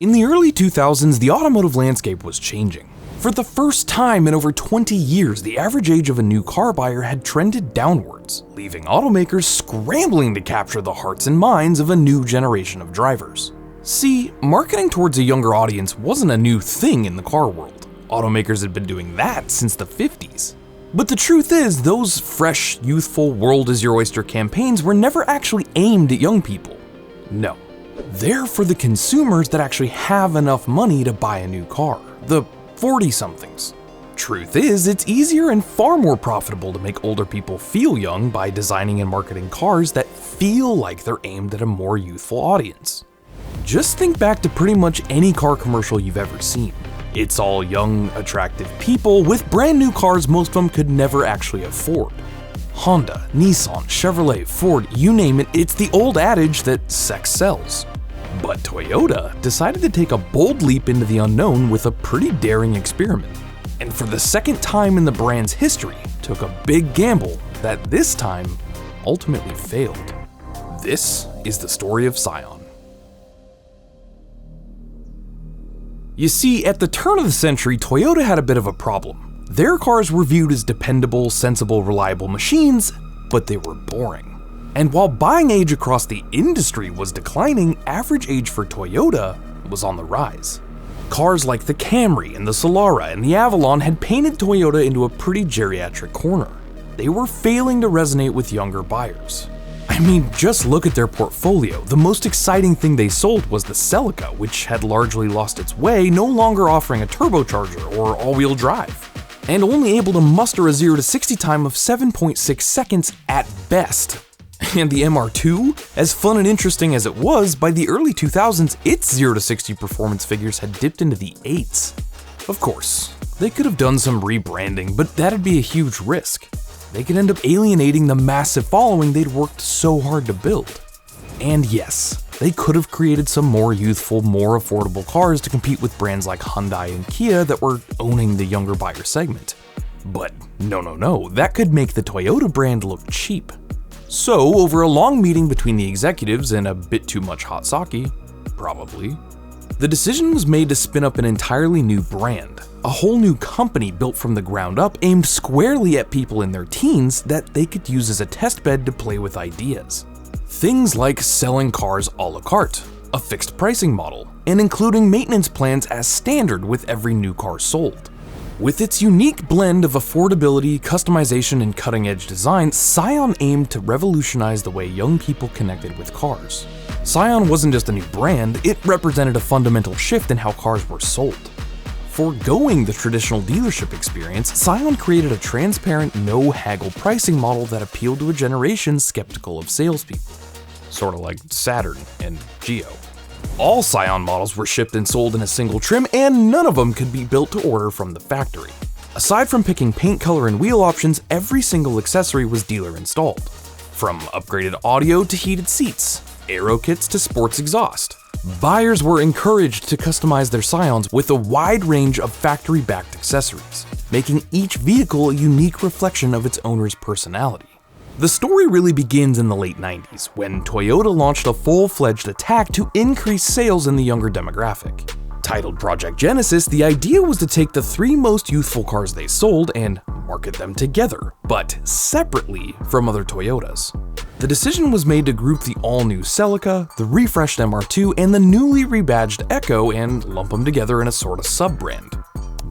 In the early 2000s, the automotive landscape was changing. For the first time in over 20 years, the average age of a new car buyer had trended downwards, leaving automakers scrambling to capture the hearts and minds of a new generation of drivers. See, marketing towards a younger audience wasn't a new thing in the car world. Automakers had been doing that since the 50s. But the truth is, those fresh, youthful, world is your oyster campaigns were never actually aimed at young people. No. They're for the consumers that actually have enough money to buy a new car, the 40-somethings. Truth is, it's easier and far more profitable to make older people feel young by designing and marketing cars that feel like they're aimed at a more youthful audience. Just think back to pretty much any car commercial you've ever seen. It's all young, attractive people with brand new cars most of them could never actually afford. Honda, Nissan, Chevrolet, Ford, you name it, it's the old adage that sex sells. But Toyota decided to take a bold leap into the unknown with a pretty daring experiment. And for the second time in the brand's history, took a big gamble that this time ultimately failed. This is the story of Scion. You see, at the turn of the century, Toyota had a bit of a problem. Their cars were viewed as dependable, sensible, reliable machines, but they were boring. And while buying age across the industry was declining, average age for Toyota was on the rise. Cars like the Camry and the Solara and the Avalon had painted Toyota into a pretty geriatric corner. They were failing to resonate with younger buyers. I mean, just look at their portfolio. The most exciting thing they sold was the Celica, which had largely lost its way, no longer offering a turbocharger or all-wheel drive, and only able to muster a 0 to 60 time of 7.6 seconds at best. And the MR2, as fun and interesting as it was, by the early 2000s, its 0 to 60 performance figures had dipped into the 8s. Of course, they could have done some rebranding, but that'd be a huge risk. They could end up alienating the massive following they'd worked so hard to build. And yes, they could have created some more youthful, more affordable cars to compete with brands like Hyundai and Kia that were owning the younger buyer segment. But no, that could make the Toyota brand look cheap. So, over a long meeting between the executives and a bit too much hot sake, probably, the decision was made to spin up an entirely new brand, a whole new company built from the ground up aimed squarely at people in their teens that they could use as a testbed to play with ideas. Things like selling cars a la carte, a fixed pricing model, and including maintenance plans as standard with every new car sold. With its unique blend of affordability, customization, and cutting-edge design, Scion aimed to revolutionize the way young people connected with cars. Scion wasn't just a new brand, it represented a fundamental shift in how cars were sold. Foregoing the traditional dealership experience, Scion created a transparent, no-haggle pricing model that appealed to a generation skeptical of salespeople. Sort of like Saturn and Geo. All Scion models were shipped and sold in a single trim, and none of them could be built to order from the factory. Aside from picking paint color and wheel options, every single accessory was dealer installed. From upgraded audio to heated seats, aero kits to sports exhaust. Buyers were encouraged to customize their Scions with a wide range of factory-backed accessories, making each vehicle a unique reflection of its owner's personality. The story really begins in the late 90s, when Toyota launched a full-fledged attack to increase sales in the younger demographic. Titled Project Genesis, the idea was to take the 3 most youthful cars they sold and market them together, but separately from other Toyotas. The decision was made to group the all-new Celica, the refreshed MR2, and the newly rebadged Echo and lump them together in a sort of sub-brand.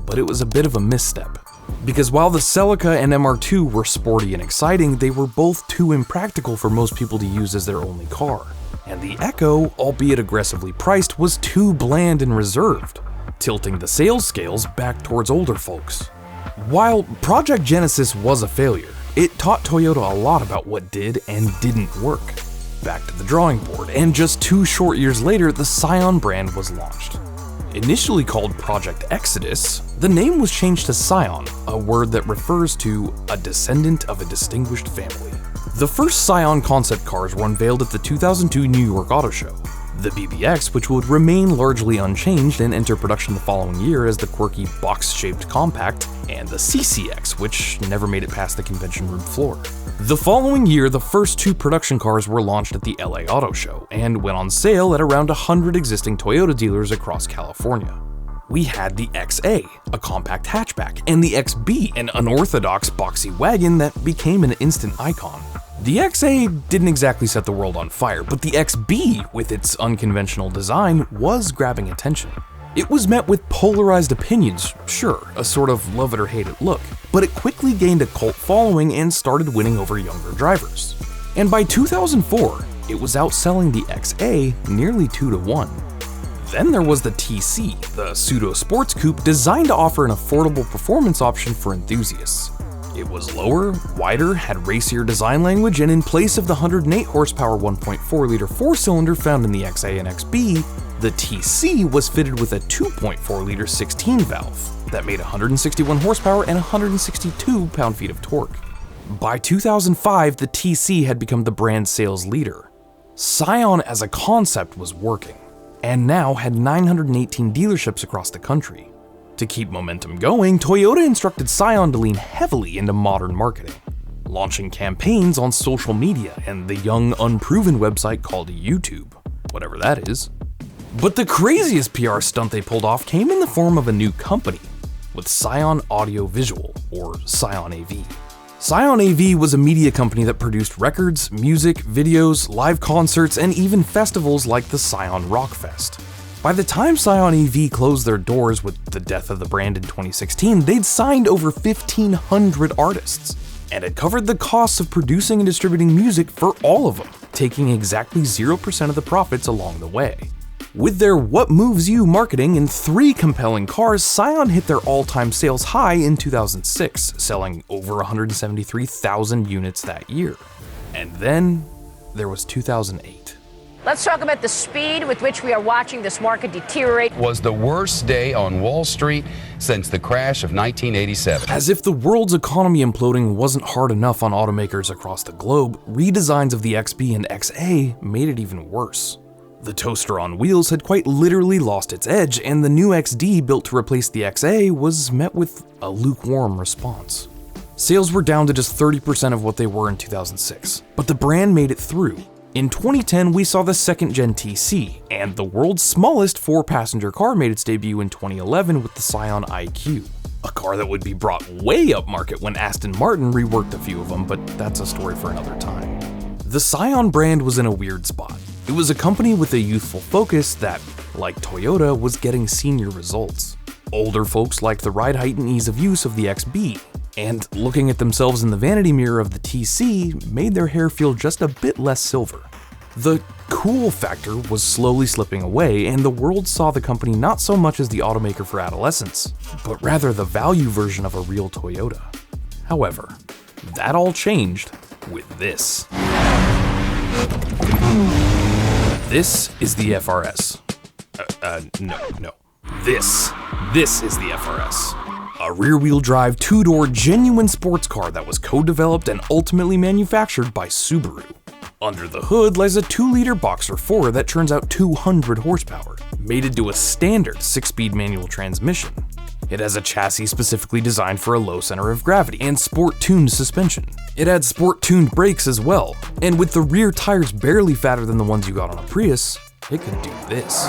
But it was a bit of a misstep. Because while the Celica and MR2 were sporty and exciting, they were both too impractical for most people to use as their only car. And the Echo, albeit aggressively priced, was too bland and reserved, tilting the sales scales back towards older folks. While Project Genesis was a failure, it taught Toyota a lot about what did and didn't work. Back to the drawing board, and just 2 short years later, the Scion brand was launched. Initially called Project Exodus, the name was changed to Scion, a word that refers to a descendant of a distinguished family. The first Scion concept cars were unveiled at the 2002 New York Auto Show. the BBX, which would remain largely unchanged and enter production the following year as the quirky box-shaped compact, and the CCX, which never made it past the convention room floor. The following year, the first two production cars were launched at the LA Auto Show and went on sale at around 100 existing Toyota dealers across California. We had the XA, a compact hatchback, and the XB, an unorthodox boxy wagon that became an instant icon. The XA didn't exactly set the world on fire, but the XB, with its unconventional design, was grabbing attention. It was met with polarized opinions, sure, a sort of love it or hate it look, but it quickly gained a cult following and started winning over younger drivers. And by 2004, it was outselling the XA nearly 2-1. Then there was the TC, the pseudo-sports coupe designed to offer an affordable performance option for enthusiasts. It was lower, wider, had racier design language, and in place of the 108 horsepower 1.4-liter four-cylinder found in the XA and XB, the TC was fitted with a 2.4-liter 16 valve that made 161 horsepower and 162 pound-feet of torque. By 2005, the TC had become the brand sales leader. Scion as a concept was working, and now had 918 dealerships across the country. To keep momentum going, Toyota instructed Scion to lean heavily into modern marketing, launching campaigns on social media and the young, unproven website called YouTube, whatever that is. But the craziest PR stunt they pulled off came in the form of a new company, with Scion Audio Visual, or Scion AV. Scion AV was a media company that produced records, music, videos, live concerts, and even festivals like the Scion Rock Fest. By the time Scion AV closed their doors with the death of the brand in 2016, they'd signed over 1,500 artists, and had covered the costs of producing and distributing music for all of them, taking exactly 0% of the profits along the way. With their What Moves You marketing and 3 compelling cars, Scion hit their all-time sales high in 2006, selling over 173,000 units that year. And then there was 2008. Let's talk about the speed with which we are watching this market deteriorate. Was the worst day on Wall Street since the crash of 1987. As if the world's economy imploding wasn't hard enough on automakers across the globe, redesigns of the XB and XA made it even worse. The toaster on wheels had quite literally lost its edge, and the new XD built to replace the XA was met with a lukewarm response. Sales were down to just 30% of what they were in 2006, but the brand made it through. In 2010, we saw the second-gen TC, and the world's smallest 4-passenger car made its debut in 2011 with the Scion IQ, a car that would be brought way up market when Aston Martin reworked a few of them, but that's a story for another time. The Scion brand was in a weird spot. It was a company with a youthful focus that, like Toyota, was getting senior results. Older folks liked the ride height and ease of use of the XB, and looking at themselves in the vanity mirror of the TC made their hair feel just a bit less silver. The cool factor was slowly slipping away, and the world saw the company not so much as the automaker for adolescents, but rather the value version of a real Toyota. However, that all changed with this. This is the FRS. No. This is the FRS. A rear-wheel drive, 2-door, genuine sports car that was co-developed and ultimately manufactured by Subaru. Under the hood lies a 2-liter Boxer 4 that turns out 200 horsepower, mated to a standard 6-speed manual transmission. It has a chassis specifically designed for a low center of gravity and sport-tuned suspension. It had sport-tuned brakes as well, and with the rear tires barely fatter than the ones you got on a Prius, it could do this.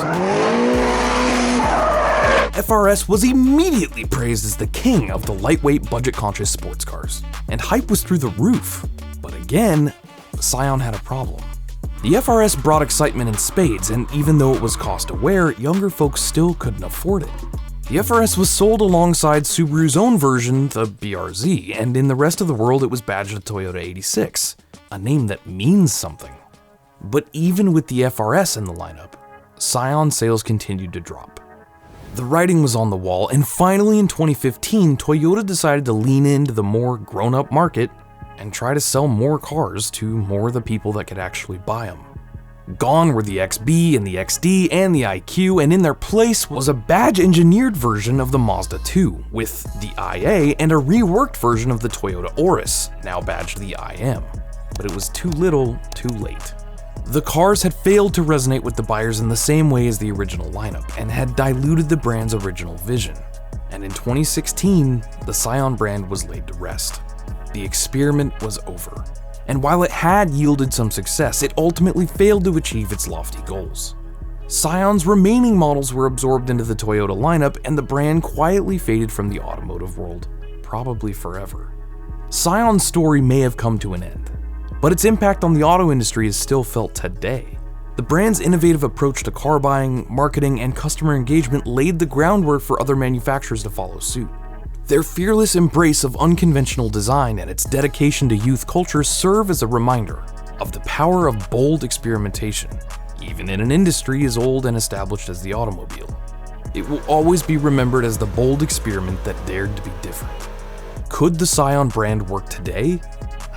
FRS was immediately praised as the king of the lightweight, budget-conscious sports cars, and hype was through the roof. But again, Scion had a problem. The FRS brought excitement in spades, and even though it was cost-aware, younger folks still couldn't afford it. The FRS was sold alongside Subaru's own version, the BRZ, and in the rest of the world it was badged a Toyota 86, a name that means something. But even with the FRS in the lineup, Scion sales continued to drop. The writing was on the wall, and finally in 2015, Toyota decided to lean into the more grown-up market and try to sell more cars to more of the people that could actually buy them. Gone were the XB and the XD and the IQ, and in their place was a badge-engineered version of the Mazda 2 with the IA and a reworked version of the Toyota Auris, now badged the IM. But it was too little, too late. The cars had failed to resonate with the buyers in the same way as the original lineup and had diluted the brand's original vision. And in 2016, the Scion brand was laid to rest. The experiment was over. And while it had yielded some success, it ultimately failed to achieve its lofty goals. Scion's remaining models were absorbed into the Toyota lineup, and the brand quietly faded from the automotive world, probably forever. Scion's story may have come to an end, but its impact on the auto industry is still felt today. The brand's innovative approach to car buying, marketing, and customer engagement laid the groundwork for other manufacturers to follow suit. Their fearless embrace of unconventional design and its dedication to youth culture serve as a reminder of the power of bold experimentation, even in an industry as old and established as the automobile. It will always be remembered as the bold experiment that dared to be different. Could the Scion brand work today?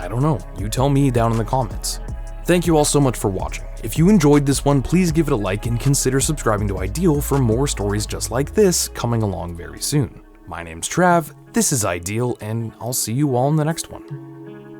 I don't know, you tell me down in the comments. Thank you all so much for watching. If you enjoyed this one, please give it a like and consider subscribing to Ideal for more stories just like this coming along very soon. My name's Trav, this is Ideal, and I'll see you all in the next one.